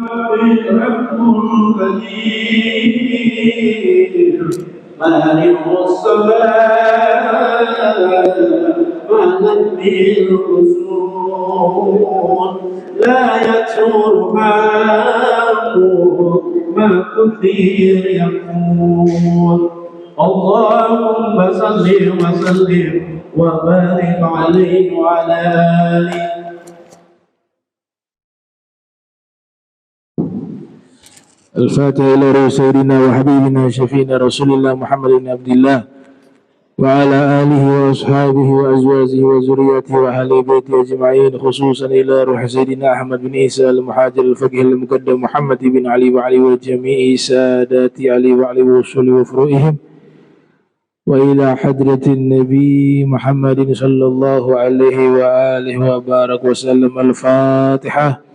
رب كبير مالك السماء ومن الرسول لا يكثر ما كثير يقول اللهم صل وسلم وبارك عليه وعلى آله. الفاتحة إلى روح سيدنا وحبيبنا شفينا رسول الله محمد بن عبد الله وعلى آله وأصحابه وأزواجه وذريته وأهل بيته أجمعين، خصوصا إلى روح سيدنا أحمد بن عيسى المحاجر الفقيه المقدم محمد بن علي وعلي وجميع سادات علي وعلي وصول وفروئهم، وإلى حضرة النبي محمد صلى الله عليه وآله وبارك وسلم. الفاتحة.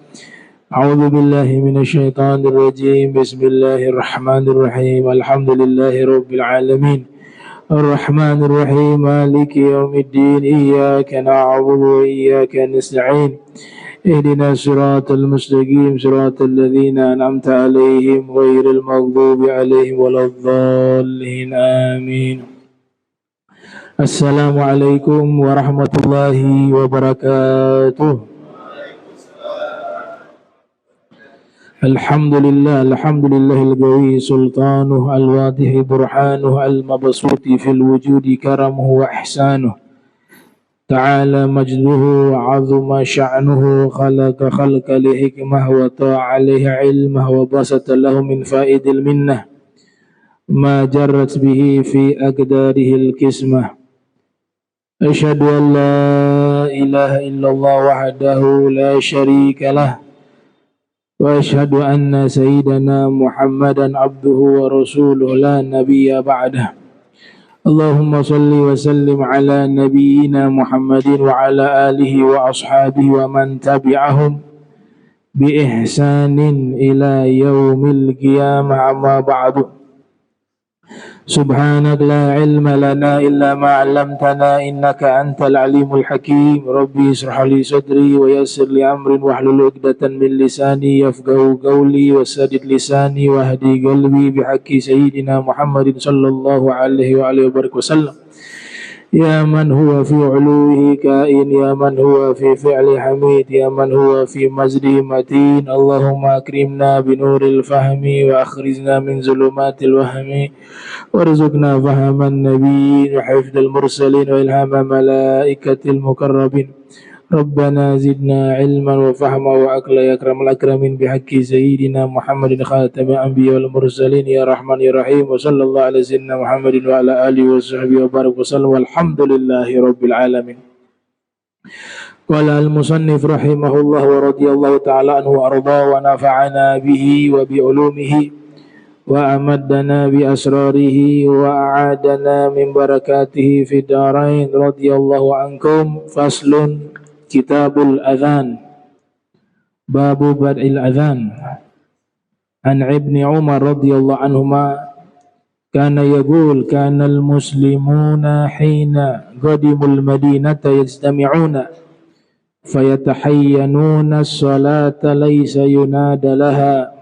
أعوذ بالله من الشيطان الرجيم. بسم الله الرحمن الرحيم. الحمد لله رب العالمين الرحمن الرحيم مالك يوم الدين. إياك نعبد وإياك نستعين. اهدنا الصراط المستقيم صراط الذين أنعمت عليهم غير المغضوب عليهم ولا الضالين. آمين. السلام عليكم ورحمة الله وبركاته. Alhamdulillah القوي سلطانه الواضح برهانه المبسوط في الوجود كرمه وإحسانه تعالى مجده وعظم شأنه خلق خلق لحكمه وطاع عليه علمه وبسط له من فائد المنة ما جرت به في أقداره القسمة. أشهد أن لا إله إلا الله وحده لا شريك له وأشهد أن سيدنا محمدا عبده ورسوله لا نبي بعده. اللهم صل وسلم على نبينا محمد وعلى آله وأصحابه ومن تبعهم بإحسان إلى يوم القيامة. أما بعد، سبحانك لا علم لنا إلا ما علمتنا إنك أنت العليم الحكيم. ربي اشرح لي صدري ويسر لي أمري واحلل عقدة من لساني يفقهوا قولي وسدد لساني واهدي قلبي بحق سيدنا محمد صلى الله عليه وآله وسلم. يا من هو في علوه كائن، يا من هو في فعل حميد، يا من هو في مجده متين. اللهم أكرمنا بنور الفهم وأخرجنا من ظلمات الوهم وارزقنا فهم النبيين وحفظ المرسلين وإلهام ملائكة المقربين. ربنا زدنا علما وفهما وعقلا يا أكرم الأكرمين بحق سيدنا محمد خاتم الأنبياء والمرسلين يا رحمن يا رحيم. وصلى الله على سيدنا محمد وعلى آله وصحبه وبارك وسلم والحمد لله رب العالمين. قال المصنف رحمه الله ورضي الله تعالى عنه وأرضاه ونفعنا به وبعلومه وأمدنا بأسراره وأعادنا من بركاته في الدارين. رضي الله عنكم. فصل. كتاب الأذان. باب بدء الأذان. عن ابن عمر رضي الله عنهما كان يقول كان المسلمون حين قدموا المدينة يجتمعون فيتحينون الصلاة ليس ينادى لها،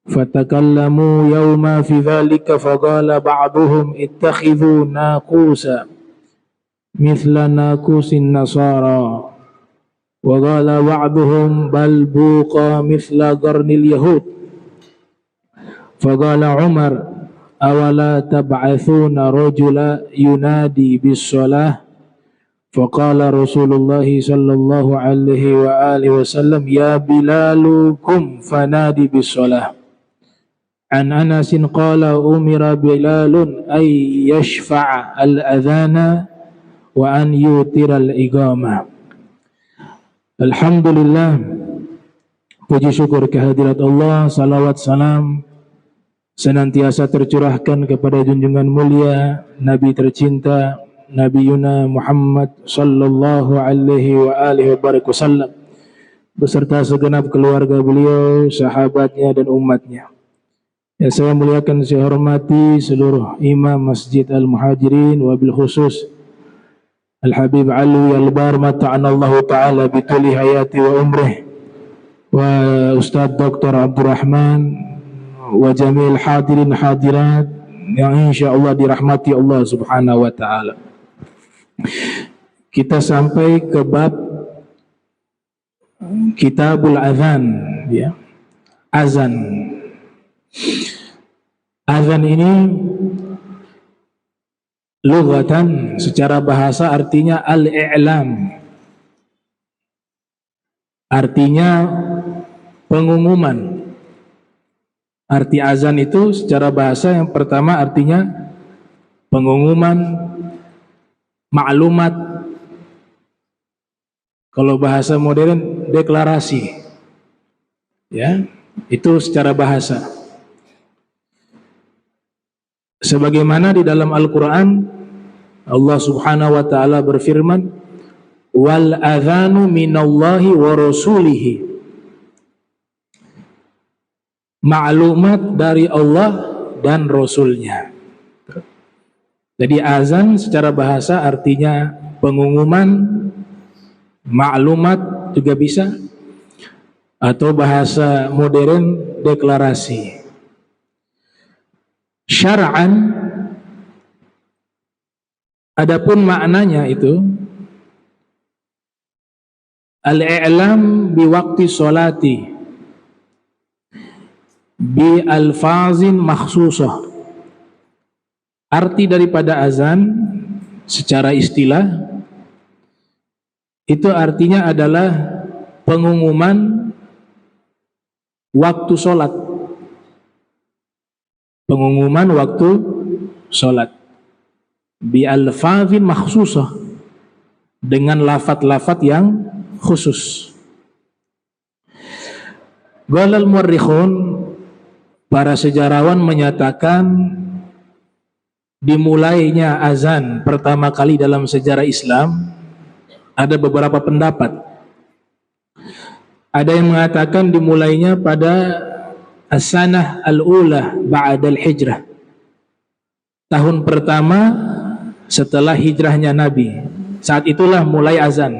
فتكلموا يوما في ذلك فقال بعضهم اتخذوا ناقوسا مثل ناقوس النصارى، وقال بعضهم بل بوقا مثل قرن اليهود. فقال عمر أولا تبعثون رجلا ينادي بالصلاة؟ فقال رسول الله صلى الله عليه وآله وسلم يا بلال قم فنادي بالصلاة. عن أنس قال أمر بلال أن يشفع الأذان وأن يوتر الإقامة. Alhamdulillah, puji syukur kehadirat Allah, salawat salam senantiasa tercurahkan kepada junjungan mulia Nabi tercinta Nabi Yuna Muhammad sallallahu alaihi wa alihi wasallam beserta segenap keluarga beliau, sahabatnya dan umatnya. Yang saya muliakan, saya hormati seluruh imam Masjid Al-Muhajirin, wabil khusus Al-Habib Alwi Al-Bar mata'anallahu ta'ala bituli hayati wa umrih wa Ustadz Dr. Abdurrahman wa jamil hadirin hadirat yang insya Allah dirahmati Allah subhanahu wa ta'ala. Kita sampai ke bab Kitabul Adzan, ya. Azan. Azan ini lughatan, secara bahasa artinya al-i'lam. Artinya pengumuman. Arti azan itu secara bahasa yang pertama artinya pengumuman, maklumat. Kalau bahasa modern deklarasi. Ya, itu secara bahasa. Sebagaimana di dalam Al-Qur'an Allah Subhanahu wa taala berfirman, "Wal adzanu minallahi wa rasulihi." Maklumat dari Allah dan Rasulnya. Jadi azan secara bahasa artinya pengumuman, maklumat juga bisa, atau bahasa modern deklarasi. Syar'an, adapun maknanya itu al-i'lam bi waqti sholati bi alfazin makhsusah. Arti daripada azan secara istilah itu artinya adalah pengumuman waktu sholat. Pengumuman waktu sholat bi alfazin makhsusah, dengan lafaz-lafaz yang khusus. Qalal muarrikhun, para sejarawan menyatakan dimulainya azan pertama kali dalam sejarah Islam ada beberapa pendapat. Ada yang mengatakan dimulainya pada as-sanah al-ula ba'dal hijrah, tahun pertama setelah hijrahnya Nabi. Saat itulah mulai azan.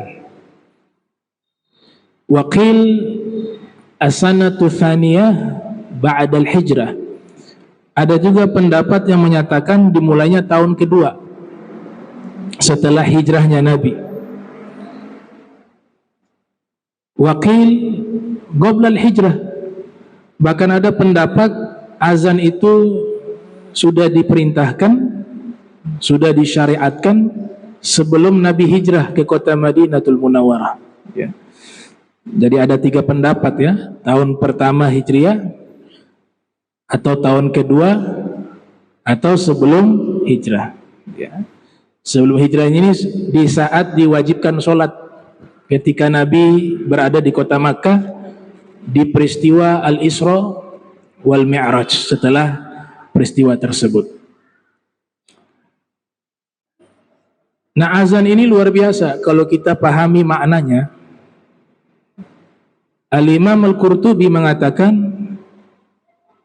Waqil as-sanatu tsaniyah ba'dal hijrah. Ada juga pendapat yang menyatakan dimulainya tahun kedua setelah hijrahnya Nabi. Waqil qabla al-hijrah. Bahkan ada pendapat azan itu sudah diperintahkan, sudah disyariatkan sebelum Nabi hijrah ke kota Madinatul Munawwarah. Ya. Jadi ada 3 pendapat, ya. Tahun pertama hijriah, atau tahun kedua, atau sebelum hijrah. Ya. Sebelum hijrah ini di saat diwajibkan sholat, ketika Nabi berada di kota Makkah di peristiwa Al-Isra wal Mi'raj. Setelah peristiwa tersebut, nah azan ini luar biasa kalau kita pahami maknanya. Al-Imam Al-Qurtubi mengatakan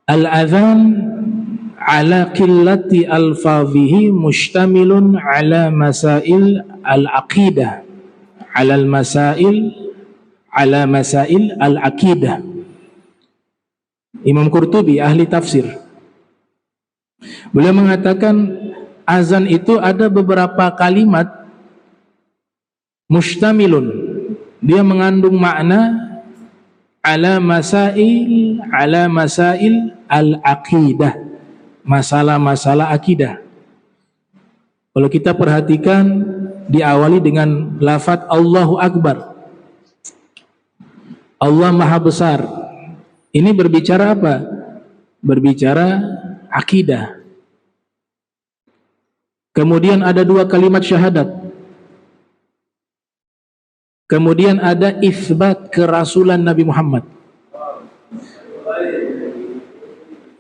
al-adzan ala qillati alfazihi mustamilun ala masail al-aqidah, ala masail al-aqidah. Imam Qurtubi ahli tafsir, beliau mengatakan azan itu ada beberapa kalimat mustamilun, dia mengandung makna ala masail al-aqidah, masalah-masalah akidah. Kalau kita perhatikan diawali dengan lafaz Allahu Akbar, Allah Maha Besar. Ini berbicara apa? Berbicara akidah. Kemudian ada 2 kalimat syahadat. Kemudian ada isbat kerasulan Nabi Muhammad.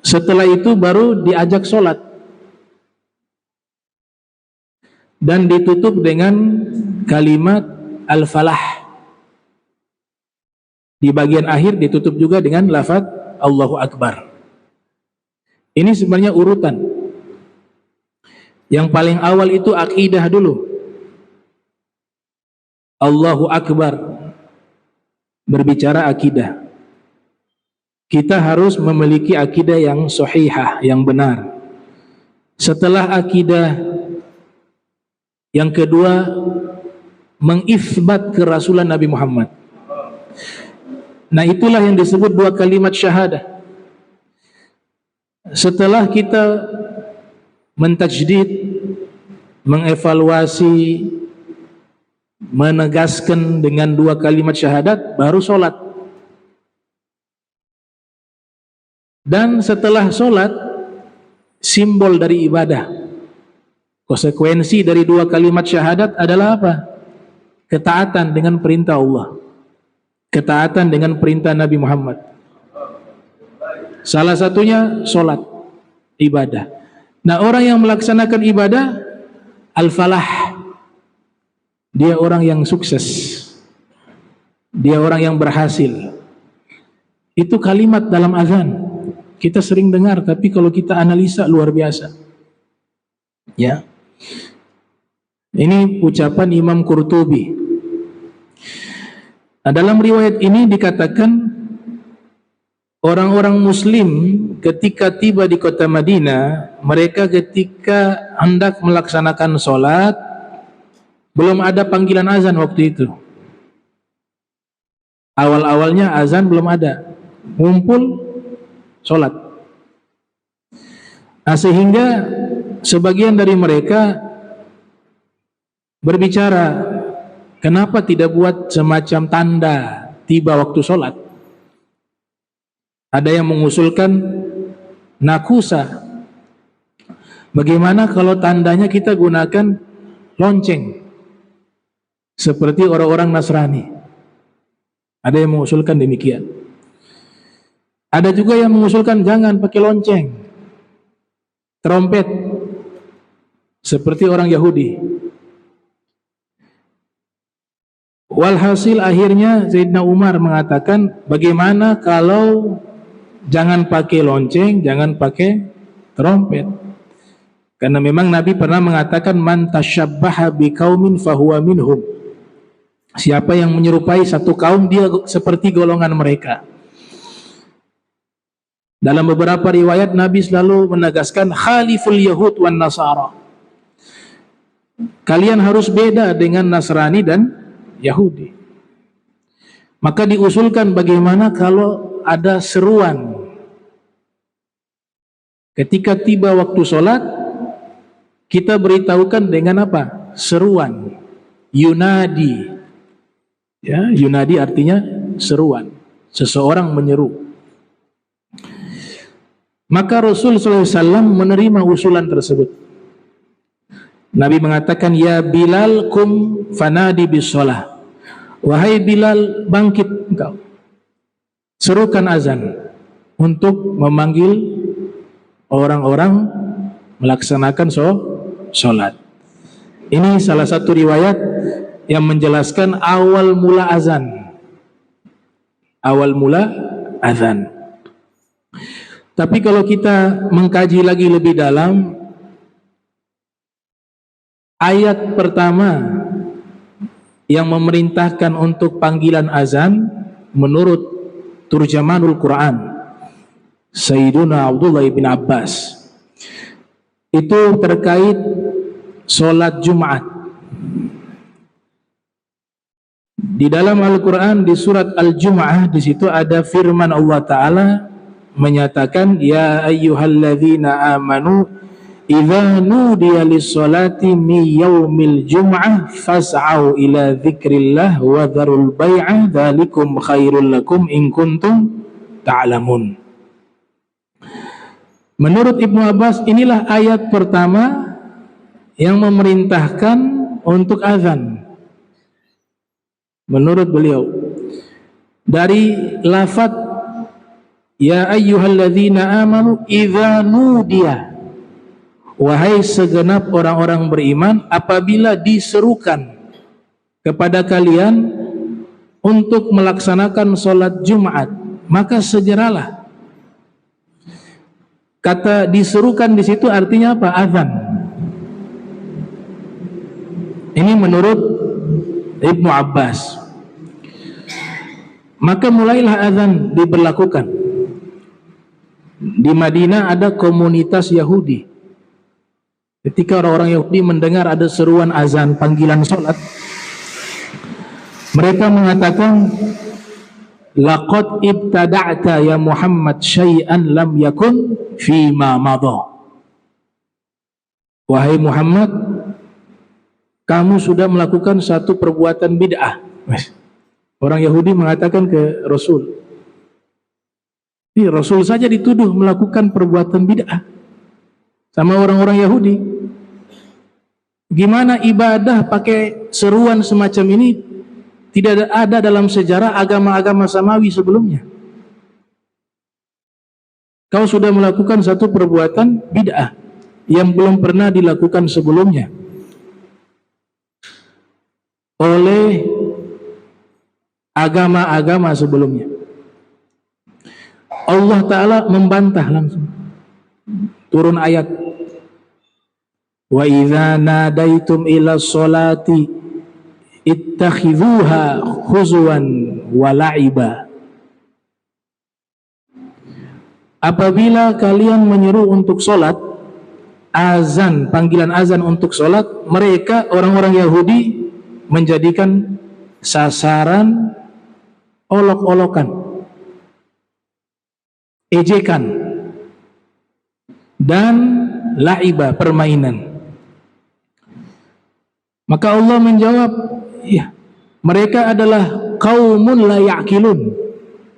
Setelah itu baru diajak sholat. Dan ditutup dengan kalimat al-falah. Di bagian akhir ditutup juga dengan lafaz Allahu Akbar. Ini sebenarnya urutan. Yang paling awal itu akidah dulu. Allahu Akbar, berbicara akidah. kita harus memiliki akidah yang sahihah, yang benar. Setelah akidah, yang kedua, mengithbat kerasulan Nabi Muhammad. Nah, itulah yang disebut dua kalimat syahadah. Setelah kita mentajdid, mengevaluasi, menegaskan dengan dua kalimat syahadat, baru sholat. Dan setelah sholat, simbol dari ibadah, konsekuensi dari dua kalimat syahadat adalah apa? Ketaatan dengan perintah Allah, ketaatan dengan perintah Nabi Muhammad. Salah satunya sholat, ibadah. Nah, orang yang melaksanakan ibadah, al-falah, dia orang yang sukses, dia orang yang berhasil. Itu kalimat dalam azan, kita sering dengar, tapi kalau kita analisa luar biasa. Ya, ini ucapan Imam Qurtubi. Nah, dalam riwayat ini dikatakan orang-orang Muslim ketika tiba di kota Madinah, mereka ketika hendak melaksanakan sholat, belum ada panggilan azan waktu itu. Awal-awalnya azan belum ada, ngumpul sholat. Nah, sehingga sebagian dari mereka berbicara, kenapa tidak buat semacam tanda tiba waktu sholat? Ada yang mengusulkan nakusa. Bagaimana kalau tandanya kita gunakan lonceng, seperti orang-orang Nasrani? Ada yang mengusulkan demikian. Ada juga yang mengusulkan jangan pakai lonceng, trompet, seperti orang Yahudi. Walhasil akhirnya Sayyidina Umar mengatakan, bagaimana kalau jangan pakai lonceng, jangan pakai trompet? Karena memang Nabi pernah mengatakan, man tasyabbaha biqaumin fahuwa minhum. Siapa yang menyerupai satu kaum, dia seperti golongan mereka. Dalam beberapa riwayat Nabi selalu menegaskan, khaliful yahud wan nasara. Kalian harus beda dengan Nasrani dan Yahudi. Maka diusulkan bagaimana kalau ada seruan ketika tiba waktu sholat, kita beritahukan dengan apa? Seruan, yunadi. Ya, yunadi artinya seruan, seseorang menyeru. Maka Rasul SAW menerima usulan tersebut. Nabi mengatakan, ya Bilal kum fanadi bisolah. Wahai Bilal, bangkit engkau, serukan azan untuk memanggil orang-orang melaksanakan sholat. Ini salah satu riwayat yang menjelaskan awal mula azan. Awal mula azan. Tapi kalau kita mengkaji lagi lebih dalam, ayat pertama yang memerintahkan untuk panggilan azan menurut Turjamanul Quran Sayyiduna Abdullah bin Abbas, itu terkait sholat Jumat. Di dalam Al-Quran di surat Al-Jum'ah, di situ ada firman Allah Ta'ala menyatakan, ya ayyuhalladzina amanu idza nudiya lis-salati min yaumil jum'ah fas'au ila dzikrillah wa dzarul bai'a dzalikum khairul lakum in kuntum ta'lamun. Menurut Ibnu Abbas, inilah ayat pertama yang memerintahkan untuk azan. Menurut beliau, dari lafaz ya ayyuhalladzina amanu idza nudiya, wahai segenap orang-orang beriman, apabila diserukan kepada kalian untuk melaksanakan sholat Jumat, maka segeralah. Kata diserukan di situ artinya apa? Azan. Ini menurut Ibnu Abbas. Maka mulailah azan diberlakukan. Di Madinah ada komunitas Yahudi. Ketika orang-orang Yahudi mendengar ada seruan azan, panggilan sholat, mereka mengatakan, laqad ibtada'ta ya Muhammad syai'an lam yakun fima madha. Wahai Muhammad, kamu sudah melakukan satu perbuatan bid'ah. Orang Yahudi mengatakan ke Rasul. Ini Rasul saja dituduh melakukan perbuatan bid'ah sama orang-orang Yahudi. Gimana ibadah pakai seruan semacam ini tidak ada dalam sejarah agama-agama samawi sebelumnya. Kau sudah melakukan satu perbuatan bid'ah yang belum pernah dilakukan sebelumnya oleh agama-agama sebelumnya. Allah Ta'ala membantah langsung. Turun ayat. Wa idza nadaitum ila sholati ittakhidhuha khuzwan wa la'iba. Apabila kalian menyeru untuk sholat, azan, panggilan azan untuk sholat, mereka orang-orang Yahudi menjadikan sasaran olok-olokan, ejekan, dan la'iba, permainan. Maka Allah menjawab, ya, mereka adalah qaumun la ya'qilun.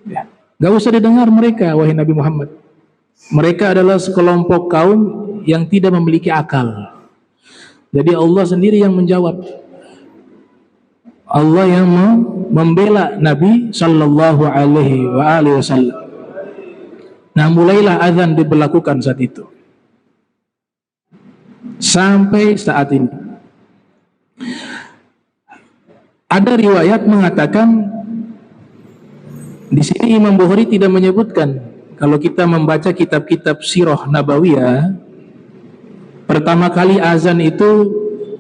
Ya, gak usah didengar mereka, wahai Nabi Muhammad. Mereka adalah sekelompok kaum yang tidak memiliki akal. Jadi Allah sendiri yang menjawab. Allah yang membela Nabi sallallahu alaihi wasallam. Nah, mulailah azan diberlakukan saat itu sampai saat ini. Ada riwayat mengatakan, di sini Imam Bukhari tidak menyebutkan. Kalau kita membaca kitab-kitab sirah nabawiyah, pertama kali azan itu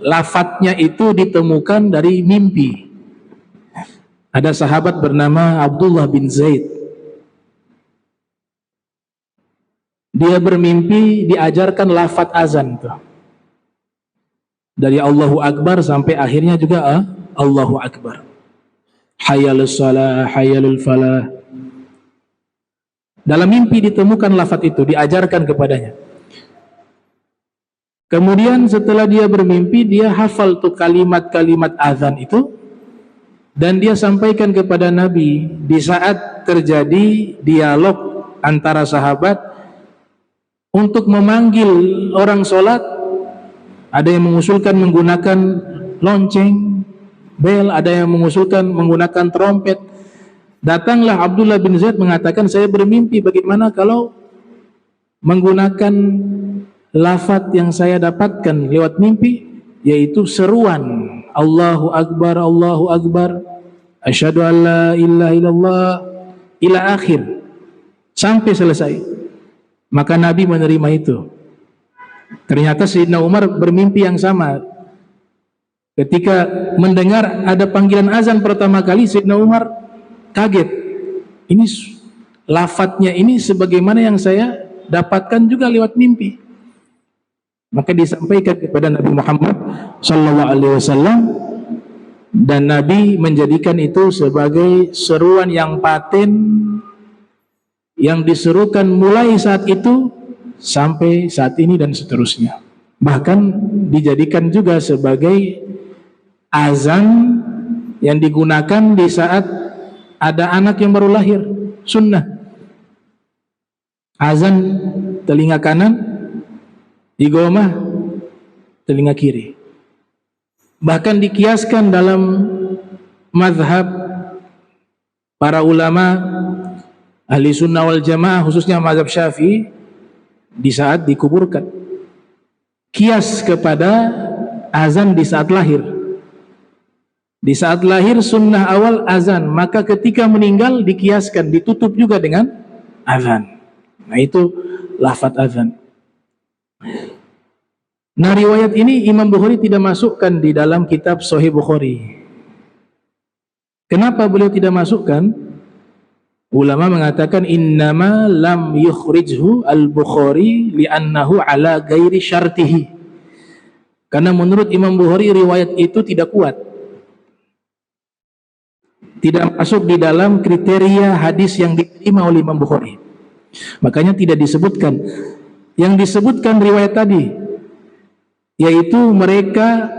lafadznya itu ditemukan dari mimpi. Ada sahabat bernama Abdullah bin Zaid. Dia bermimpi diajarkan lafadz azan tuh. Dari Allahu Akbar sampai akhirnya juga Allahu Akbar. Hayyalus shalah, hayyalul falah. Dalam mimpi ditemukan lafadz itu, diajarkan kepadanya. Kemudian setelah dia bermimpi, dia hafal tuh kalimat-kalimat azan itu, dan dia sampaikan kepada Nabi di saat terjadi dialog antara sahabat untuk memanggil orang sholat. Ada yang mengusulkan menggunakan lonceng, bel, ada yang mengusulkan menggunakan trompet. Datanglah Abdullah bin Zaid mengatakan, saya bermimpi, bagaimana kalau menggunakan lafadz yang saya dapatkan lewat mimpi, yaitu seruan Allahu Akbar, Allahu Akbar, asyhadu an la ilaha illallah, ila akhir, sampai selesai. Maka Nabi menerima itu. Ternyata Sayyidina Umar bermimpi yang sama. Ketika mendengar ada panggilan azan pertama kali, Sayyidina Umar kaget. Ini lafadznya ini sebagaimana yang saya dapatkan juga lewat mimpi. Maka disampaikan kepada Nabi Muhammad sallallahu alaihi wasallam, dan Nabi menjadikan itu sebagai seruan yang paten yang diserukan mulai saat itu sampai saat ini dan seterusnya. Bahkan dijadikan juga sebagai azan yang digunakan di saat ada anak yang baru lahir, sunnah. Azan telinga kanan, iqamah telinga kiri. Bahkan dikiaskan dalam mazhab para ulama ahli sunnah wal jamaah, khususnya mazhab Syafi'i, di saat dikuburkan, kias kepada azan di saat lahir. Di saat lahir sunnah awal azan, maka ketika meninggal dikiaskan, ditutup juga dengan azan. Nah, itu lafadz azan. Nah, riwayat ini Imam Bukhari tidak masukkan di dalam kitab Sahih Bukhari. Kenapa beliau tidak masukkan? Ulama mengatakan innama lam yukhrijhu al-Bukhari li'annahu ala ghairi syartihi. Karena menurut Imam Bukhari riwayat itu tidak kuat. Tidak masuk di dalam kriteria hadis yang diterima oleh Imam Bukhari. Makanya tidak disebutkan. Yang disebutkan riwayat tadi, yaitu mereka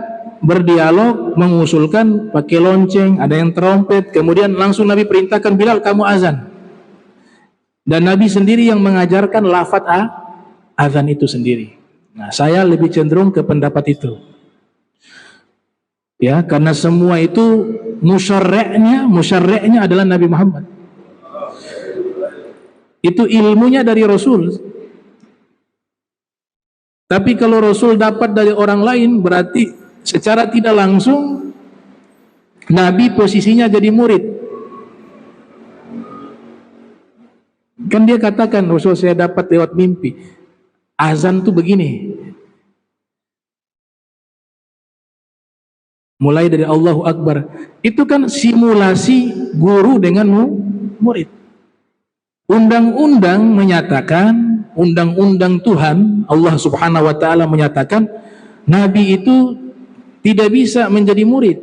berdialog, mengusulkan pakai lonceng, ada yang trompet, kemudian langsung Nabi perintahkan Bilal, kamu azan. Dan Nabi sendiri yang mengajarkan lafaz azan itu sendiri. Nah, saya lebih cenderung ke pendapat itu. Ya, karena semua itu musyarri'nya adalah Nabi Muhammad. Itu ilmunya dari Rasul. Tapi kalau Rasul dapat dari orang lain, berarti secara tidak langsung Nabi posisinya jadi murid. Kan dia katakan, Rasul saya dapat lewat mimpi. Azan tuh begini. Mulai dari Allahu Akbar. Itu kan simulasi guru dengan murid. Undang-undang menyatakan, undang-undang Tuhan, Allah Subhanahu wa Ta'ala menyatakan, Nabi itu tidak bisa menjadi murid.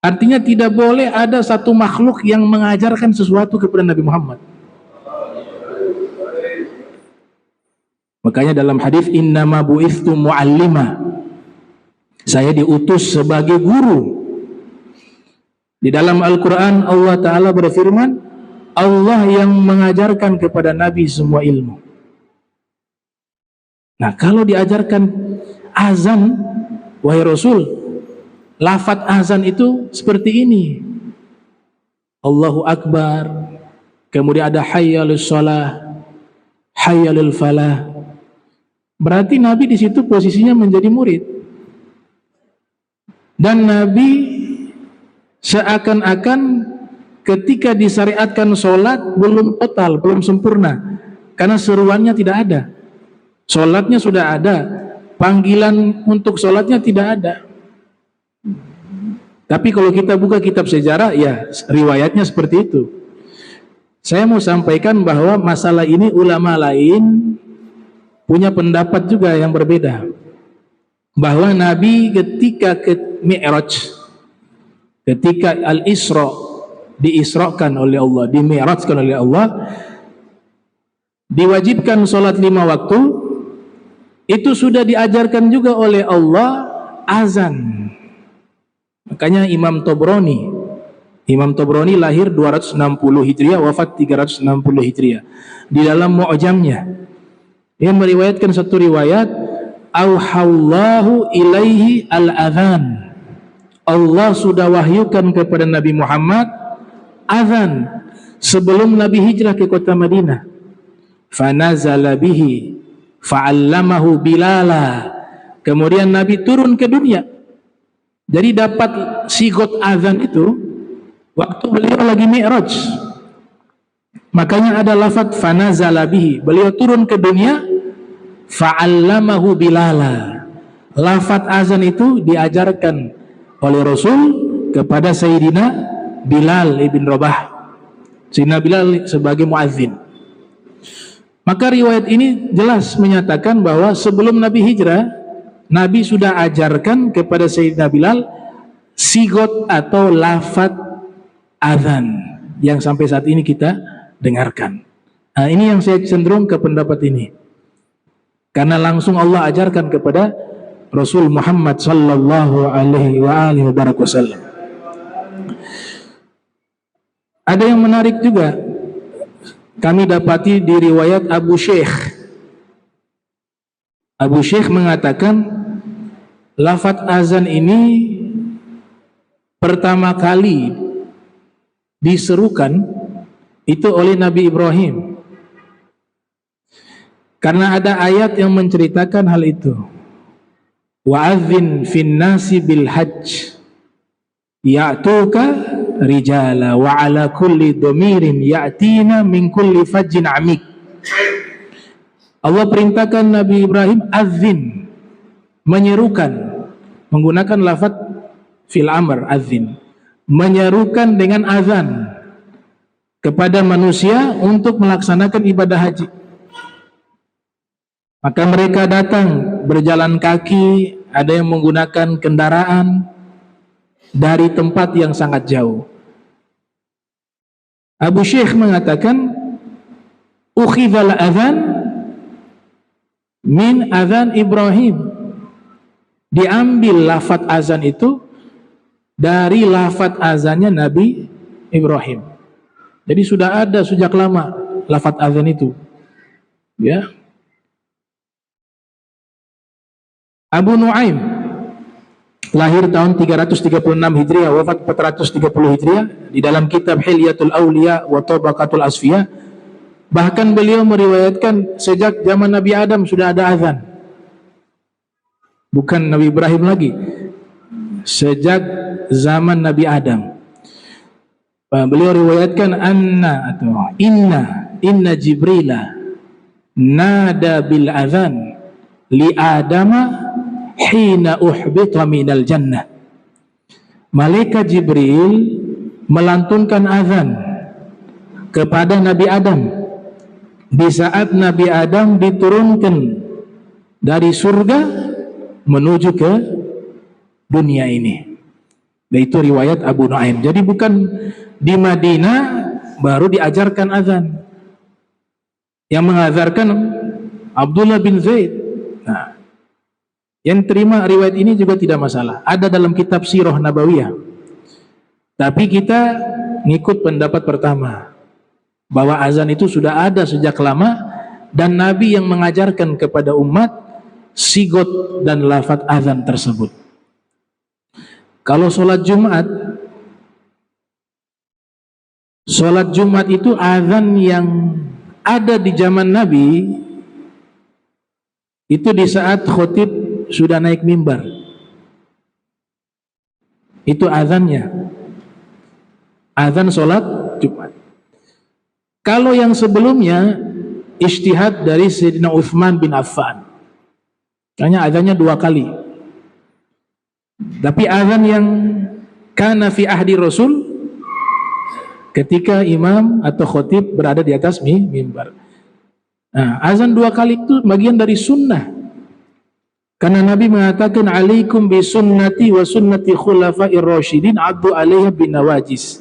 Artinya tidak boleh ada satu makhluk yang mengajarkan sesuatu kepada Nabi Muhammad. Makanya dalam hadis innama bu'itsu mu'allima, saya diutus sebagai guru. Di dalam Al-Quran Allah Ta'ala berfirman, Allah yang mengajarkan kepada Nabi semua ilmu. Nah, kalau diajarkan azan, wahai Rasul, lafaz azan itu seperti ini. Allahu Akbar, kemudian ada hayyalus shalah, hayyalul falah. Berarti Nabi di situ posisinya menjadi murid. Dan Nabi seakan-akan ketika disyariatkan sholat belum total, belum sempurna. Karena seruannya tidak ada. Sholatnya sudah ada, panggilan untuk sholatnya tidak ada. Tapi kalau kita buka kitab sejarah, ya riwayatnya seperti itu. Saya mau sampaikan bahwa masalah ini ulama lain punya pendapat juga yang berbeda. Bahwa Nabi ketika ke Mi'raj, ketika Al-Isra, diisrakan oleh Allah, dimi'rajkan oleh Allah, diwajibkan sholat 5 waktu, itu sudah diajarkan juga oleh Allah azan. Makanya Imam Tobroni lahir 260 Hijriah, wafat 360 Hijriah. Di dalam Mu'jamnya, dia meriwayatkan satu riwayat, auhallahu ilaihi al-adhan. Allah sudah wahyukan kepada Nabi Muhammad azan sebelum Nabi hijrah ke kota Madinah. Fanazala bihi fa'allamahu Bilala. Kemudian Nabi turun ke dunia. Jadi dapat sigot azan itu waktu beliau lagi Mi'raj. Makanya ada lafaz fanazala bihi. Beliau turun ke dunia, fa'allamahu Bilala. Lafaz azan itu diajarkan oleh Rasul kepada Sayyidina Bilal ibn Rabah. Sayyidina Bilal sebagai muazzin. Maka riwayat ini jelas menyatakan bahwa sebelum Nabi hijrah, Nabi sudah ajarkan kepada Sayyidina Bilal sigot atau lafaz azan yang sampai saat ini kita dengarkan. Nah, ini yang saya cenderung ke pendapat ini. Karena langsung Allah ajarkan kepada Rasul Muhammad sallallahu alaihi wasallam. Ada yang menarik juga kami dapati di riwayat Abu Syekh. Abu Syekh mengatakan lafaz azan ini pertama kali diserukan itu oleh Nabi Ibrahim. Karena ada ayat yang menceritakan hal itu. Wa'adzin fin nasi bil hajj ya'tuka rijala wa ala kulli dhamirin ya'tina min kulli fajjin amik. Allah perintahkan Nabi Ibrahim azin, menyerukan, menggunakan lafaz fil amr azin, menyerukan dengan azan. kepada manusia untuk melaksanakan ibadah haji. Maka mereka datang berjalan kaki, ada yang menggunakan kendaraan dari tempat yang sangat jauh. Abu Syekh mengatakan, ukhidhal adhan min adhan Ibrahim. Diambil lafaz azan itu dari lafaz azannya Nabi Ibrahim. Jadi sudah ada sejak lama lafaz azan itu. Ya. Abu Nuaim lahir tahun 336 Hijriah, wafat 430 Hijriah, di dalam kitab Hilyatul Auliya wa Tabaqatul Asfiya, bahkan beliau meriwayatkan sejak zaman Nabi Adam sudah ada azan. Bukan Nabi Ibrahim lagi. Sejak zaman Nabi Adam. Beliau riwayatkan inna Jibrila nada bil azan li Adama hina uhbita minal jannah. Malaikat Jibril melantunkan azan kepada Nabi Adam di saat Nabi Adam diturunkan dari surga menuju ke dunia ini. Dan itu riwayat Abu Nuaim. Jadi bukan di Madinah baru diajarkan azan. Yang mengazarkan Abdullah bin Zaid. Nah, yang terima riwayat ini juga tidak masalah. Ada dalam kitab Sirah Nabawiyah. Tapi kita ngikut pendapat pertama, bahwa azan itu sudah ada sejak lama dan Nabi yang mengajarkan kepada umat sigot dan lafaz azan tersebut. Kalau sholat Jumat itu azan yang ada di zaman Nabi itu di saat khotib sudah naik mimbar. Itu azannya. Azan sholat Jumat. Kalau yang sebelumnya ijtihad dari Sayyidina Utsman bin Affan. Hanya azannya 2 kali. Tapi azan yang kana fi ahdi Rasul ketika imam atau khotib berada di atas mimbar. Nah, azan 2 kali itu bagian dari sunnah. Karena Nabi mengatakan alaikum bi sunnati wa sunnati khulafa'ir rasyidin addu 'alaiha bin nawajis.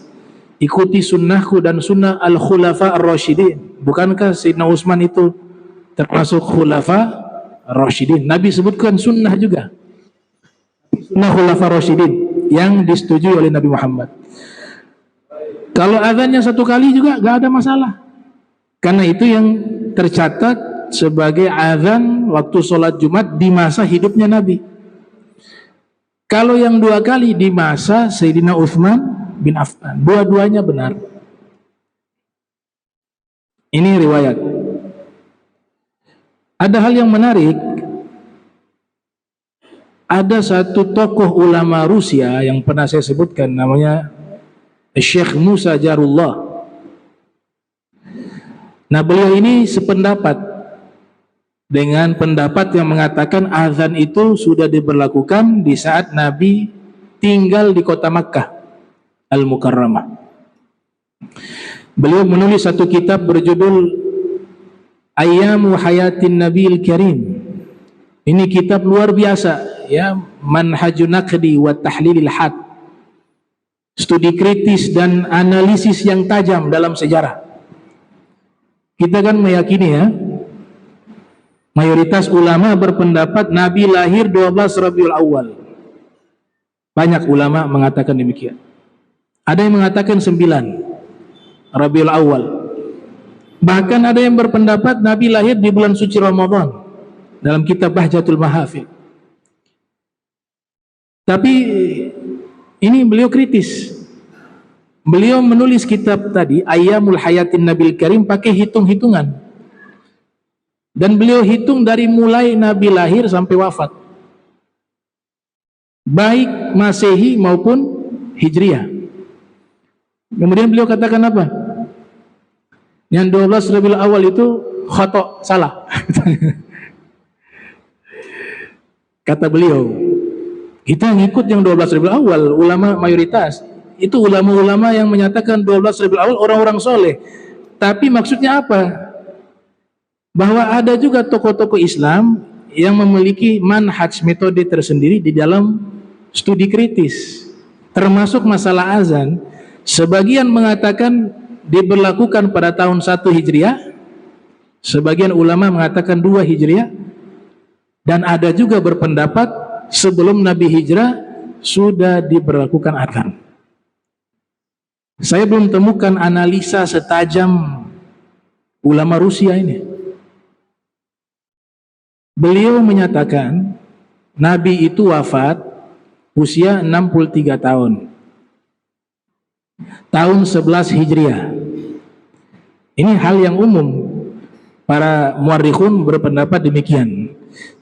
Ikuti sunnahku dan sunnah al-khulafa ar-rasyidin. Bukankah Sayyidina Utsman itu termasuk khulafa ar-rasyidin? Nabi sebutkan sunnah juga. Sunnah khulafa ar-rasyidin yang disetujui oleh Nabi Muhammad. Kalau azannya 1 kali juga gak ada masalah. Karena itu yang tercatat sebagai azan waktu sholat Jumat di masa hidupnya Nabi. Kalau yang 2 kali di masa Sayyidina Utsman bin Affan, dua-duanya benar. Ini riwayat. Ada hal yang menarik. Ada satu tokoh ulama Rusia yang pernah saya sebutkan, namanya Syekh Musa Jarullah. Nah, beliau ini sependapat dengan pendapat yang mengatakan azan itu sudah diberlakukan di saat Nabi tinggal di kota Makkah Al-Mukarramah. Beliau menulis satu kitab berjudul Ayyamu Hayatin Nabiil Karim. Ini kitab luar biasa, ya, Manhajun Naqdi wa Tahlilil Had. Studi kritis dan analisis yang tajam dalam sejarah. Kita kan meyakini, ya, mayoritas ulama berpendapat Nabi lahir 12 Rabiul Awal. Banyak ulama mengatakan demikian. Ada yang mengatakan 9 Rabiul Awal. Bahkan ada yang berpendapat Nabi lahir di bulan suci Ramadan dalam kitab Bahjatul Mahafil. Tapi ini beliau kritis. Beliau menulis kitab tadi Ayyamul Hayatin Nabil Karim pakai hitung-hitungan. Dan beliau hitung dari mulai Nabi lahir sampai wafat. Baik Masehi maupun Hijriah. Kemudian beliau katakan apa? Yang 12 Rabiul Awal itu khata', salah. Kata beliau, kita ngikut yang 12 Rabiul Awal, ulama mayoritas. Itu ulama-ulama yang menyatakan 12 Rabiul Awal orang-orang soleh. Tapi maksudnya apa? Bahwa ada juga tokoh-tokoh Islam yang memiliki manhaj metode tersendiri di dalam studi kritis, termasuk masalah azan. Sebagian mengatakan diberlakukan pada tahun 1 Hijriah, sebagian ulama mengatakan 2 Hijriah, dan ada juga berpendapat sebelum Nabi hijrah sudah diberlakukan adzan. Saya belum temukan analisa setajam ulama Rusia ini. Beliau menyatakan Nabi itu wafat usia 63 tahun. Tahun 11 Hijriah. Ini hal yang umum. Para muarrikhun berpendapat demikian.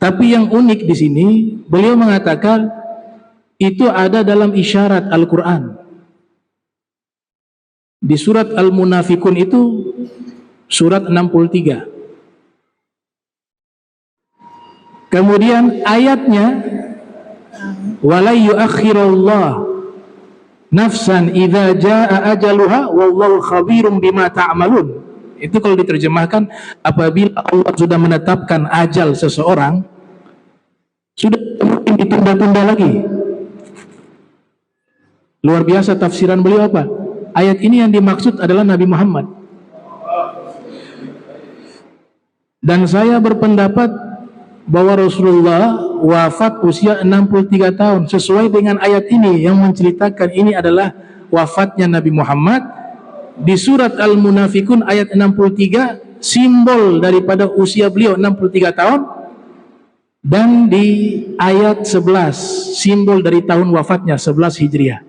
Tapi yang unik di sini, beliau mengatakan itu ada dalam isyarat Al-Quran. Di surat Al-Munafikun itu surat 63. Kemudian ayatnya wala yuakhirullah nafsan idza jaa ajaluha wallahu khabirum bima ta'malun. Itu kalau diterjemahkan, apabila Allah sudah menetapkan ajal seseorang, sudah mungkin ditunda-tunda lagi. Luar biasa tafsiran beliau apa? Ayat ini yang dimaksud adalah Nabi Muhammad. Dan saya berpendapat bahwa Rasulullah wafat usia 63 tahun sesuai dengan ayat ini yang menceritakan ini adalah wafatnya Nabi Muhammad. Di surat Al-Munafikun ayat 63 simbol daripada usia beliau 63 tahun, dan di ayat 11 simbol dari tahun wafatnya 11 Hijriah.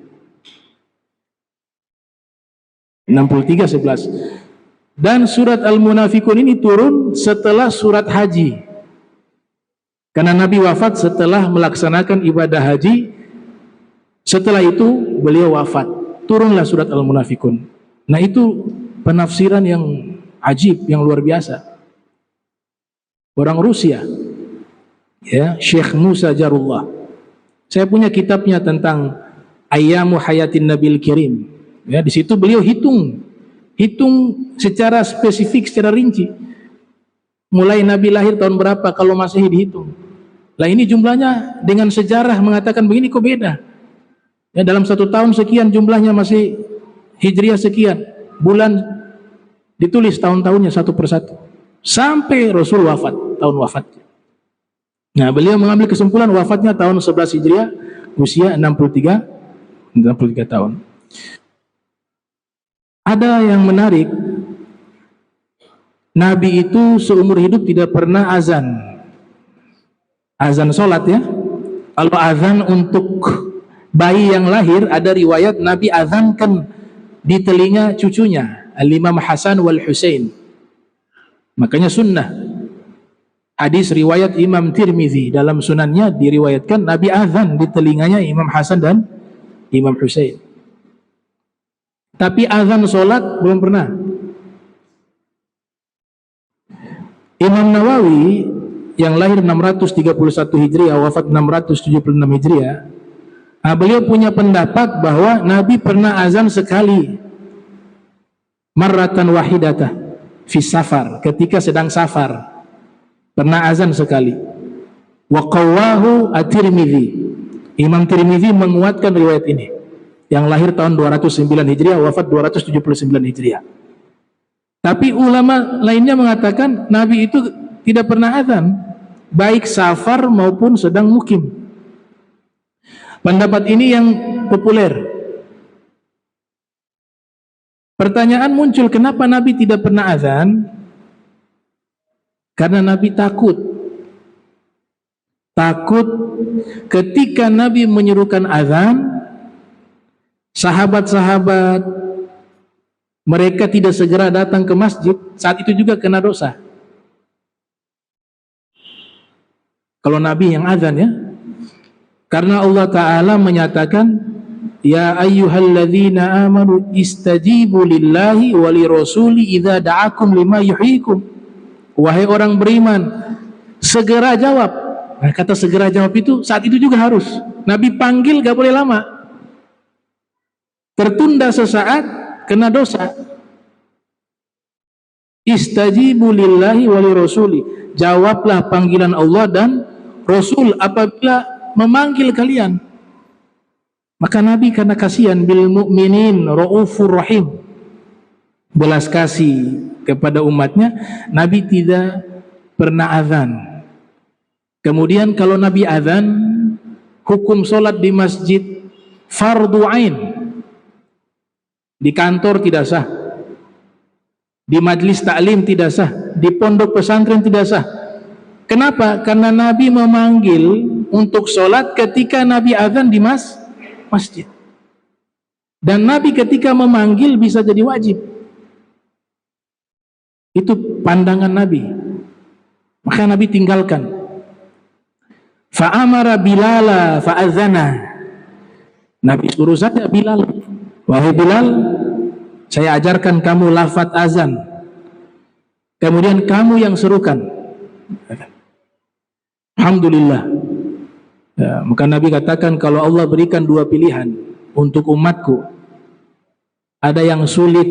63 11. Dan surat Al-Munafikun ini turun setelah surat haji. Karena Nabi wafat setelah melaksanakan ibadah haji. Setelah itu beliau wafat. Turunlah surat Al-Munafikun. Nah, itu penafsiran yang ajib, yang luar biasa. Orang Rusia, ya, Syekh Musa Jarullah. Saya punya kitabnya tentang Ayyamu Hayatin Nabil Kirim. Ya, di situ beliau hitung secara spesifik, secara rinci. Mulai Nabi lahir tahun berapa kalau Masehi dihitung. Lah ini jumlahnya dengan sejarah mengatakan begini kok beda. Ya, dalam 1 tahun sekian jumlahnya masih Hijriah sekian, bulan ditulis tahun-tahunnya satu persatu sampai Rasul wafat, tahun wafatnya. Nah, beliau mengambil kesimpulan wafatnya tahun 11 Hijriah, usia 63 tahun. Ada yang menarik, Nabi itu seumur hidup tidak pernah azan sholat, ya. Kalau azan untuk bayi yang lahir, ada riwayat Nabi azankan di telinga cucunya Al-Imam Hasan wal Husain. Makanya sunnah. Hadis riwayat Imam Tirmizi, dalam sunannya diriwayatkan Nabi azan di telinganya Imam Hasan dan Imam Husain. Tapi azan solat belum pernah. Imam Nawawi yang lahir 631 Hijriah, wafat 676 Hijriah, beliau punya pendapat bahwa Nabi pernah azan sekali, marratan wahidatah fi safar, ketika sedang safar pernah azan sekali. Wa qawwahu at-Tirmidzi, Imam Tirmidzi menguatkan riwayat ini, yang lahir tahun 209 Hijriah, wafat 279 Hijriah. Tapi ulama lainnya mengatakan Nabi itu tidak pernah azan, baik safar maupun sedang mukim. Pendapat ini yang populer. Pertanyaan muncul, kenapa Nabi tidak pernah azan? Karena Nabi takut. Takut ketika Nabi menyerukan azan, sahabat-sahabat mereka tidak segera datang ke masjid, saat itu juga kena dosa. Kalau Nabi yang azan, ya. Karena Allah Ta'ala menyatakan, ya ayyuhalladzina amanu istajibu lillahi wali rasuli idza da'akum lima yuhyikum. Wahai orang beriman, segera jawab. Nah, kata segera jawab itu saat itu juga harus. Nabi panggil gak boleh lama. tertunda sesaat kena dosa. Istajibu lillahi wa lirasuli, jawablah panggilan Allah dan Rasul apabila memanggil kalian. Maka Nabi karena kasihan, bil mu'minin raufur rahim, belas kasih kepada umatnya, Nabi tidak pernah azan. Kemudian kalau Nabi azan, hukum solat di masjid fardu ain, di kantor tidak sah, di majlis taklim tidak sah, di pondok pesantren tidak sah. Kenapa? Karena Nabi memanggil untuk solat ketika Nabi azan di masjid. Dan Nabi ketika memanggil bisa jadi wajib. Itu pandangan Nabi. Maka Nabi tinggalkan. Fa'amara Bilala fa'adzana. Nabi suruh saja Bilal, wahai Bilal, saya ajarkan kamu lafaz azan, kemudian kamu yang serukan. Alhamdulillah. Ya, maka Nabi katakan, kalau Allah berikan dua pilihan untuk umatku, ada yang sulit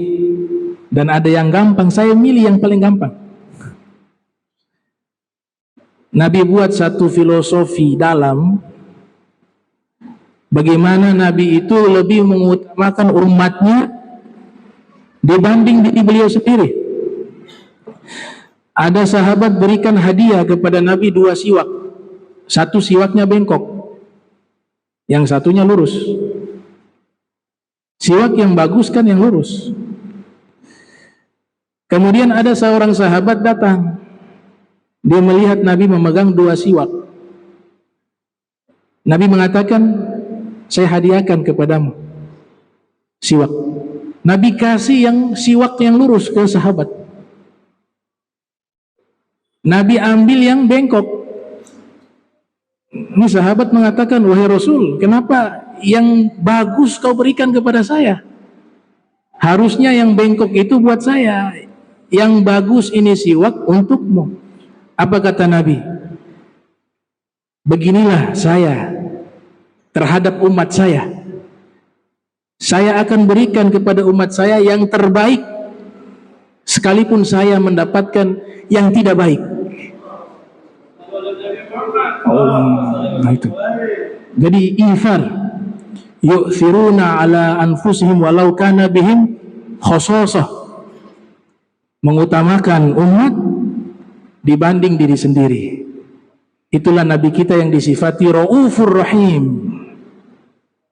dan ada yang gampang, saya milih yang paling gampang. Nabi buat satu filosofi dalam bagaimana Nabi itu lebih mengutamakan umatnya dibanding diri beliau sendiri. Ada sahabat berikan hadiah kepada Nabi dua siwak. Satu siwaknya bengkok, yang satunya lurus. Siwak yang bagus kan yang lurus. Kemudian ada seorang sahabat datang, dia melihat Nabi memegang dua siwak. Nabi mengatakan, saya hadiahkan kepadamu siwak. Nabi kasih yang siwak yang lurus ke sahabat. Nabi ambil yang bengkok. Ini sahabat mengatakan, wahai Rasul, kenapa yang bagus kau berikan kepada saya? Harusnya yang bengkok itu buat saya, yang bagus ini siwak untukmu. Apa kata Nabi? Beginilah saya terhadap umat saya. Saya akan berikan kepada umat saya yang terbaik, sekalipun saya mendapatkan yang tidak baik. Nah itu. Jadi ifar, yu'thiruna ala anfusihim walau kana bihim khasasah, mengutamakan umat dibanding diri sendiri. Itulah Nabi kita yang disifati raufur rahim,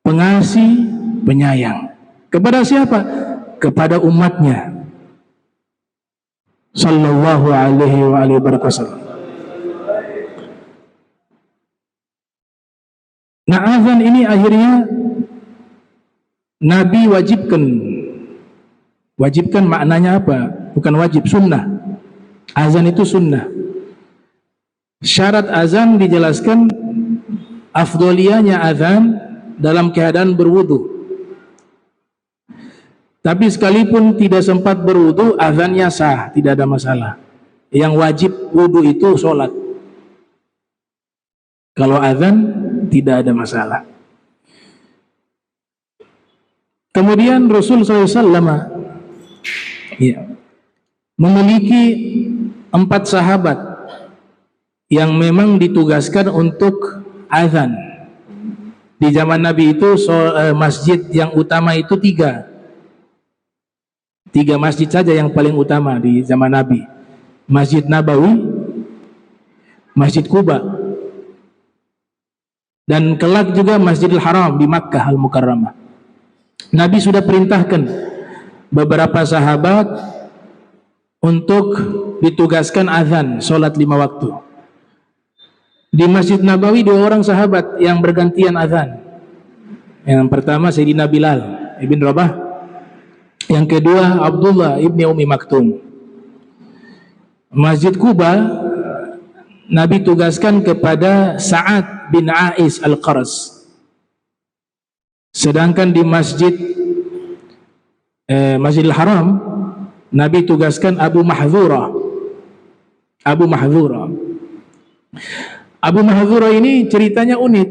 pengasih, penyayang. Kepada siapa? Kepada umatnya. Sallallahu alaihi wa alihi wasallam. Nah, azan ini akhirnya Nabi wajibkan maknanya apa? Bukan wajib, sunnah. Azan itu sunnah. Syarat azan dijelaskan, afdoliyahnya azan dalam keadaan berwudu. Tapi sekalipun tidak sempat berwudu, azannya sah, tidak ada masalah. Yang wajib wudu itu sholat. Kalau azan tidak ada masalah. Kemudian Rasul SAW memiliki 4 sahabat yang memang ditugaskan untuk azan. Di zaman Nabi itu masjid yang utama itu 3 masjid saja yang paling utama di zaman Nabi. Masjid Nabawi, Masjid Quba, dan kelak juga Masjidil Haram di Makkah Al-Mukarramah. Nabi sudah perintahkan beberapa sahabat untuk ditugaskan azan, sholat 5 waktu. Di Masjid Nabawi 2 orang sahabat yang bergantian azan. Yang pertama Sayyidina Bilal ibn Rabah, yang kedua Abdullah ibni Umi Maktum. Masjid Quba Nabi tugaskan kepada Sa'ad bin A'is Al-Qaras. Sedangkan di Masjidil Haram Nabi tugaskan Abu Mahdzura. Abu Mahdzura ini ceritanya unik.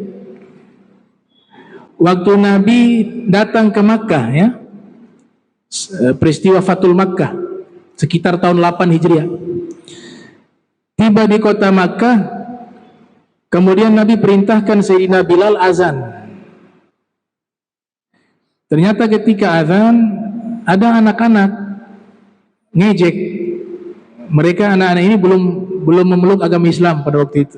waktu Nabi datang ke Makkah, ya, peristiwa Fathul Makkah sekitar tahun 8 Hijriah. Tiba di kota Makkah, kemudian Nabi perintahkan Sayyidina Bilal azan. Ternyata ketika azan ada anak-anak ngejek. Mereka anak-anak ini belum memeluk agama Islam pada waktu itu.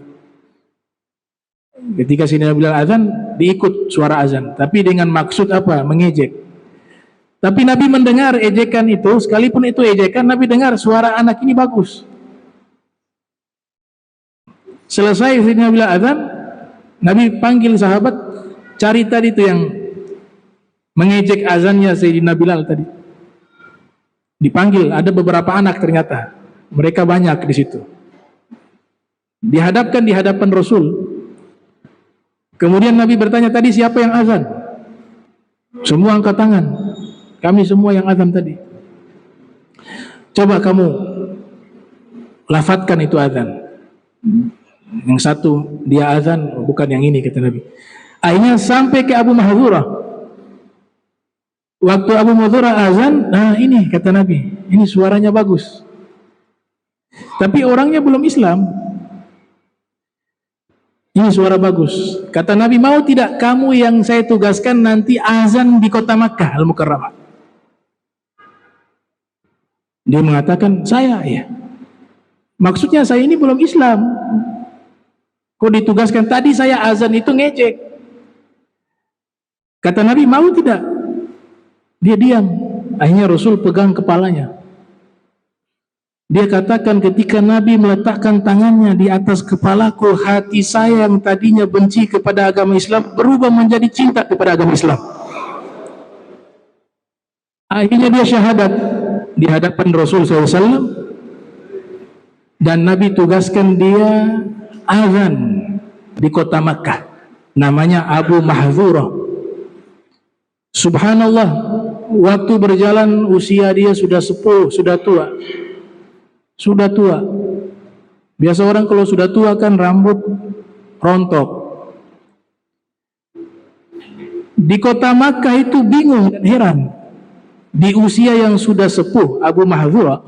Ketika Sayyidina Bilal azan, diikut suara azan, tapi dengan maksud apa? Mengejek. Tapi Nabi mendengar ejekan itu, sekalipun itu ejekan, Nabi dengar suara anak ini bagus. Selesai Sayyidina Bilal azan, Nabi panggil sahabat, cari tadi itu yang mengejek azannya Sayyidina Bilal tadi. Dipanggil, ada beberapa anak ternyata. Mereka banyak di situ. Dihadapkan di hadapan Rasul. Kemudian Nabi bertanya, tadi siapa yang azan? Semua angkat tangan. Kami semua yang azan tadi. Coba kamu lafadzkan itu azan. Yang satu dia azan, bukan yang ini, kata Nabi. Akhirnya sampai ke Abu Mahdzurah. Waktu Abu Mahdzurah azan, nah ini kata Nabi, ini suaranya bagus. Tapi orangnya belum Islam. Ini suara bagus. Kata Nabi, mau tidak kamu yang saya tugaskan nanti azan di kota Makkah Al-Mukarramah? Dia mengatakan, saya, ya. Maksudnya saya ini belum Islam. Kok ditugaskan? Tadi saya azan itu ngejek. Kata Nabi, mau tidak? Dia diam. Akhirnya Rasul pegang kepalanya. Dia katakan, ketika Nabi meletakkan tangannya di atas kepalaku, hati saya yang tadinya benci kepada agama Islam berubah menjadi cinta kepada agama Islam. Akhirnya dia syahadat di hadapan Rasul SAW, dan Nabi tugaskan dia azan di kota Makkah. Namanya Abu Mahdzurah. Subhanallah, waktu berjalan usia dia sudah sepuh, sudah tua. Sudah tua. Biasa orang kalau sudah tua kan rambut rontok. Di kota Makkah itu bingung dan heran. Di usia yang sudah sepuh, Abu Mahdzurah,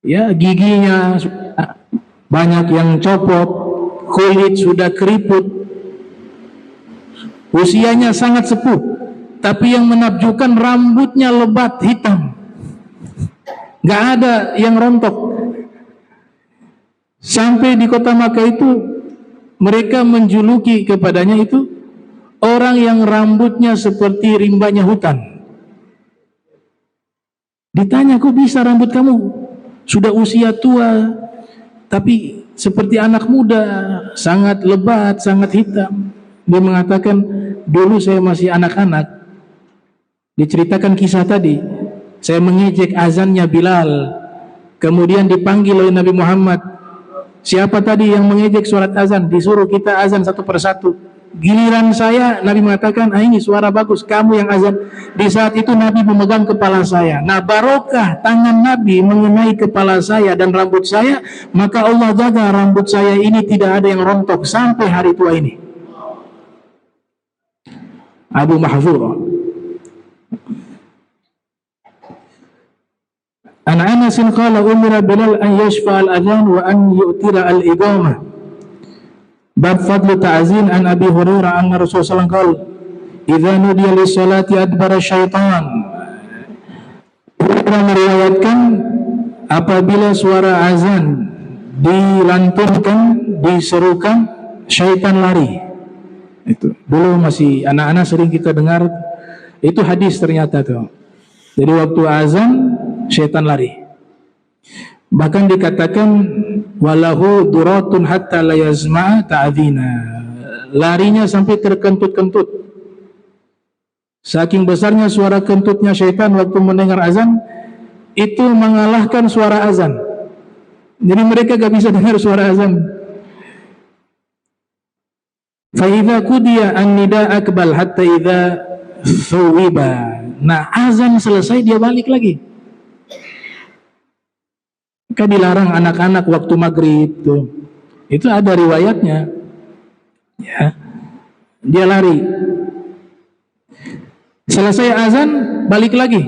ya, giginya sudah banyak yang copot, kulit sudah keriput, usianya sangat sepuh, tapi yang menakjubkan rambutnya lebat hitam. Gak ada yang rontok. Sampai di kota Makkah itu mereka menjuluki kepadanya itu orang yang rambutnya seperti rimbanya hutan. Ditanya, kok bisa rambut kamu sudah usia tua tapi seperti anak muda, sangat lebat, sangat hitam? Dia mengatakan, dulu saya masih anak-anak. Diceritakan kisah tadi, saya mengejek azannya Bilal. Kemudian dipanggil oleh Nabi Muhammad, siapa tadi yang mengejek surat azan? Disuruh kita azan satu persatu. Giliran saya, Nabi mengatakan, ini suara bagus, kamu yang azan. Di saat itu Nabi memegang kepala saya. Nah, barokah tangan Nabi mengenai kepala saya dan rambut saya, maka Allah jaga rambut saya ini tidak ada yang rontok sampai hari tua ini. Abu Mahdzurah. An Anas qala umira Bilal an yashfa al-adhan wa an yu'tira al-iqamah. Bab fadlu ta'zin. An Abi Hurairah anna Rasulullah qala idza nudiya lis-salati adbara syaitan. Pernah meriwayatkan apabila suara azan dilantunkan, diserukan, syaitan lari. Itu dulu masih anak-anak sering kita dengar, itu hadis ternyata tuh. Jadi waktu azan syaitan lari. Bahkan dikatakan walahu duratun hatta la yazma'a ta'dhina. Larinya sampai terkentut-kentut. Saking besarnya suara kentutnya syaitan waktu mendengar azan, itu mengalahkan suara azan. Jadi mereka gak bisa dengar suara azan. Fa idza qudiya an-nida akbal hatta idza thuwiba. Nah, azan selesai dia balik lagi. Kan dilarang anak-anak waktu maghrib tuh. Itu ada riwayatnya. Ya. Dia lari. Selesai azan, balik lagi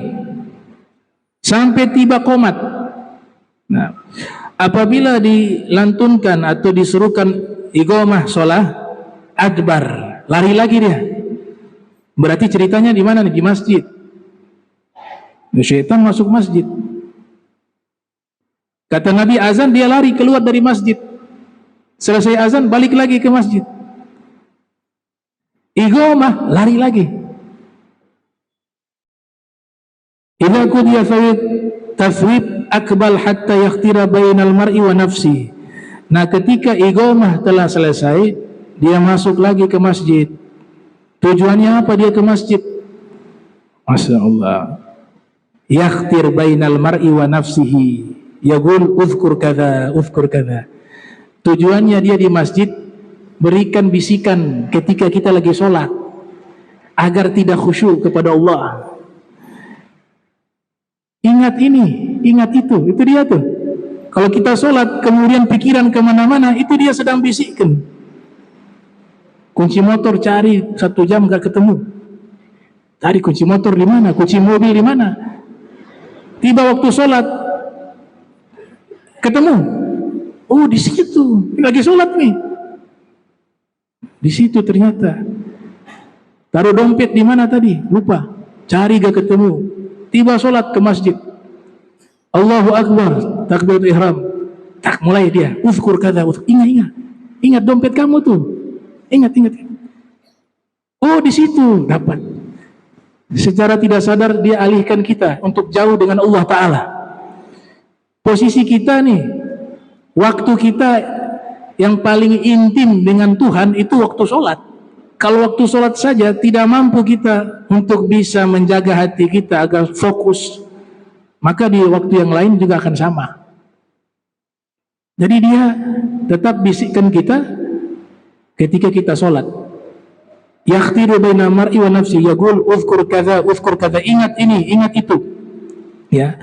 sampai tiba qomat. Nah, apabila dilantunkan atau disuruhkan iqamah sholat, adbar, lari lagi dia. Berarti ceritanya di mana nih? Di masjid. Syaitan masuk masjid. Kata Nabi, azan dia lari keluar dari masjid. Selesai azan balik lagi ke masjid. Iqamah lari lagi. Idza qudiya tafwid akbal hatta yakhtira bainal mar'i wa nafsi. Nah, ketika iqamah telah selesai, dia masuk lagi ke masjid. Tujuannya apa dia ke masjid? Masya Allah. Yakhtir bainal mar'i wa nafsihi. Yaqul uzkur kadza, uzkur kadza. Tujuannya dia di masjid berikan bisikan ketika kita lagi sholat agar tidak khusyuk kepada Allah. Ingat ini, ingat itu dia tuh. Kalau kita sholat kemudian pikiran kemana-mana, itu dia sedang bisikkan. Kunci motor cari 1 jam gak ketemu. Cari kunci motor di mana? Kunci mobil di mana? Tiba waktu sholat ketemu. Oh, di situ lagi sholat nih. Di situ ternyata. Taruh dompet di mana tadi? Lupa. Cari gak ketemu. Tiba sholat ke masjid. Allahu Akbar, takbiratul ihram. Tak mulai dia. Uzkur kadza, ingat. Ingat dompet kamu tuh. Ingat. Oh, di situ dapat. Secara tidak sadar dia alihkan kita untuk jauh dengan Allah Ta'ala. Posisi kita nih, waktu kita yang paling intim dengan Tuhan itu waktu sholat. Kalau waktu sholat saja tidak mampu kita untuk bisa menjaga hati kita agar fokus, maka di waktu yang lain juga akan sama. Jadi dia tetap bisikkan kita ketika kita sholat. Yakhtiru baina mar'i wa nafsi, yaqul uzkur kadza, ingat ini, ingat itu. Ya.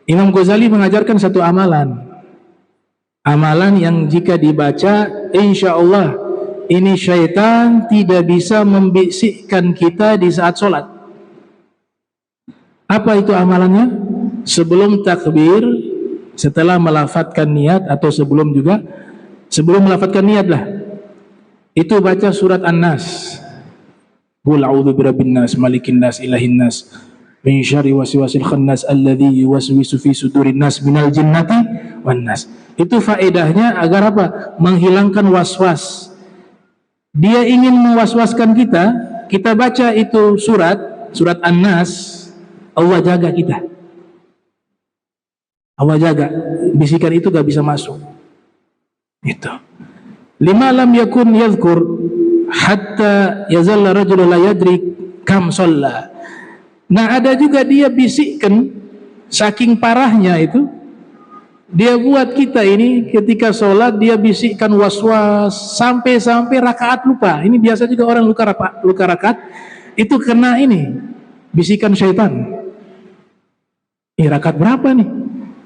Imam Ghazali mengajarkan satu amalan. Amalan yang jika dibaca, insya Allah ini syaitan tidak bisa membisikkan kita di saat sholat. Apa itu amalannya? Sebelum takbir, setelah melafadzkan niat, atau sebelum melafadzkan niat lah, itu baca surat An-Nas. Qul a'udzu birabbin nas, malikin nas, ilahin nas, min syarri waswasil khannas alladzi yuwaswisu fi sudurin nas minal jinnati wan nas. Itu faedahnya agar apa? Menghilangkan waswas. Dia ingin mewaswaskan kita, kita baca itu surat An-Nas, Allah jaga kita. Allah jaga, bisikan itu gak bisa masuk. Itu. Lima lam yakun yadhkur hatta yazalla rajulun la yadrik kam shalla. Nah, ada juga dia bisikkan, saking parahnya itu, dia buat kita ini ketika sholat dia bisikkan waswas sampai rakaat lupa. Ini biasa juga orang luka rakaat itu kena ini bisikan syaitan. Ini rakaat berapa nih?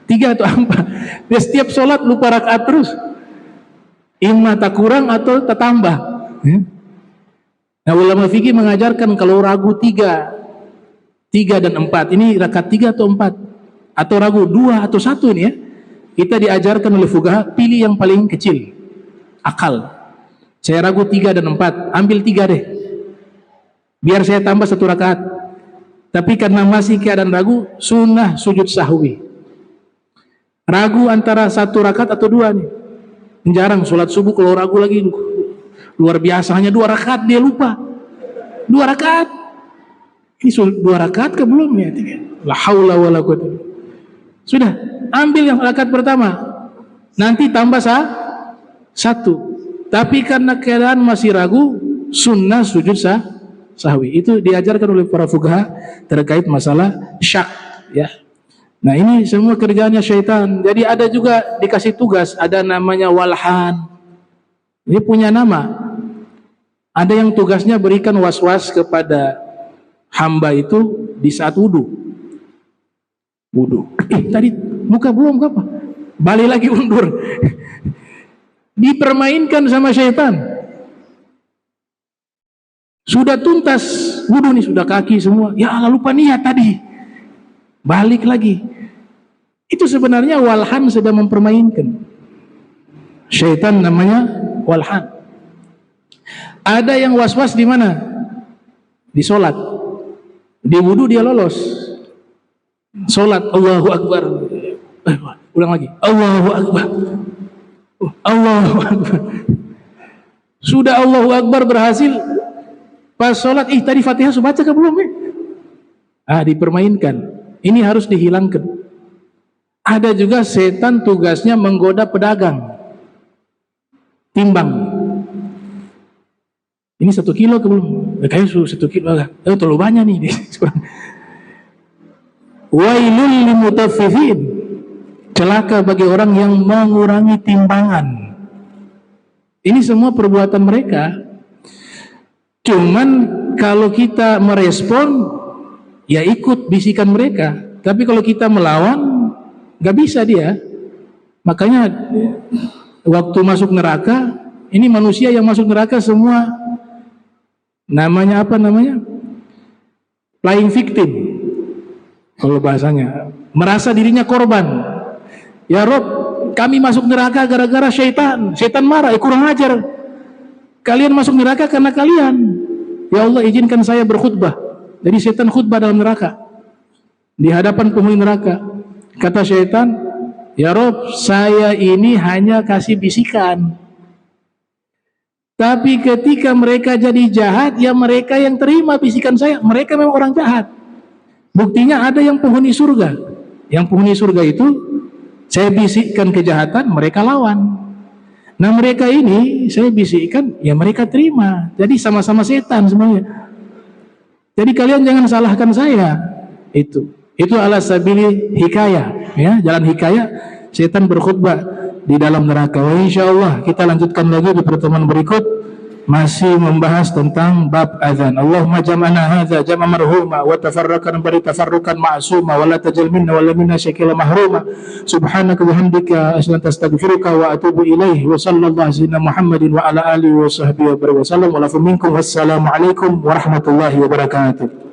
3 atau 4? Dia setiap sholat lupa rakaat terus. Imma tak kurang atau tak tambah. Nah, ulama fikih mengajarkan kalau ragu 3 dan 4 ini rakaat 3 atau 4, atau ragu 2 atau 1 ini ya. Kita diajarkan oleh fuqaha, pilih yang paling kecil, akal. Saya ragu 3 dan 4, ambil 3 deh, biar saya tambah 1 rakaat. Tapi karena masih keadaan ragu, sunnah sujud sahwi. Ragu antara 1 rakaat atau 2 nih. Jarang sholat subuh kalau ragu lagi, luar biasa, hanya 2 rakaat dia lupa. 2 rakaat. Ini 2 rakaat ke belum ya? La haula wala quwwata. Sudah, ambil yang rakaat pertama, nanti tambah 1. Tapi karena keadaan masih ragu, sunnah sujud sahwi. Itu diajarkan oleh para fuqaha terkait masalah syak, ya. Nah, ini semua kerjaannya syaitan. Jadi ada juga dikasih tugas, ada namanya walhan. Ini punya nama. Ada yang tugasnya berikan waswas kepada hamba itu di saat wudu. Tadi buka belum apa? Balik lagi undur. Dipermainkan sama syaitan. Sudah tuntas wudhu nih, sudah kaki semua. Ya Allah, lupa niat tadi. Balik lagi. Itu sebenarnya walhan sedang mempermainkan. Syaitan namanya walhan. Ada yang was-was di mana? Di sholat. Di wudhu dia lolos. Sholat, Allahu Akbar. Ulang lagi. Allahu Akbar. Allahu Akbar. Sudah Allahu Akbar berhasil. Pas sholat, tadi Fatihah sudah baca ke belum? Dipermainkan. Ini harus dihilangkan. Ada juga setan tugasnya menggoda pedagang. Timbang. Ini 1 kilo ke belum? Kayaknya 1 kilo. Terlalu banyak nih. Wailul limutaffifin. Celaka bagi orang yang mengurangi timbangan. Ini semua perbuatan mereka. Cuman kalau kita merespon, ya ikut bisikan mereka. Tapi kalau kita melawan, gak bisa dia. Makanya waktu masuk neraka, ini manusia yang masuk neraka semua namanya apa namanya? Playing victim. Kalau bahasanya, merasa dirinya korban. Ya Rob, kami masuk neraka gara-gara syaitan. Syaitan marah, kurang ajar. Kalian masuk neraka karena kalian. Ya Allah, izinkan saya berkhutbah. Jadi syaitan khutbah dalam neraka. Di hadapan penghuni neraka. Kata syaitan, ya Rob, saya ini hanya kasih bisikan. Tapi ketika mereka jadi jahat, ya mereka yang terima bisikan saya. Mereka memang orang jahat. Buktinya ada yang penghuni surga. Yang penghuni surga itu, saya bisikkan kejahatan, mereka lawan. Nah mereka ini saya bisikkan, ya mereka terima. Jadi sama-sama setan semuanya. Jadi kalian jangan salahkan saya. Itu ala sabili hikayah, ya, jalan hikayah. Setan berkhutbah di dalam neraka. Wa insyaallah kita lanjutkan lagi di pertemuan berikut, masih membahas tentang bab azan. Allahumma jam'ana hadza jam'a marhuma wa tafarraqana bari tafarruqan ma'suma wa la tajal minna wa la minna syakila mahruma. Subhanaka wa hamdika astaghfiruka wa atubu ilaihi. Wa sallallahu alaihi Muhammadin wa ala alihi wa sahbihi wa sallam. Wa lafu minkum. Wassalamu alaikum warahmatullahi wabarakatuh.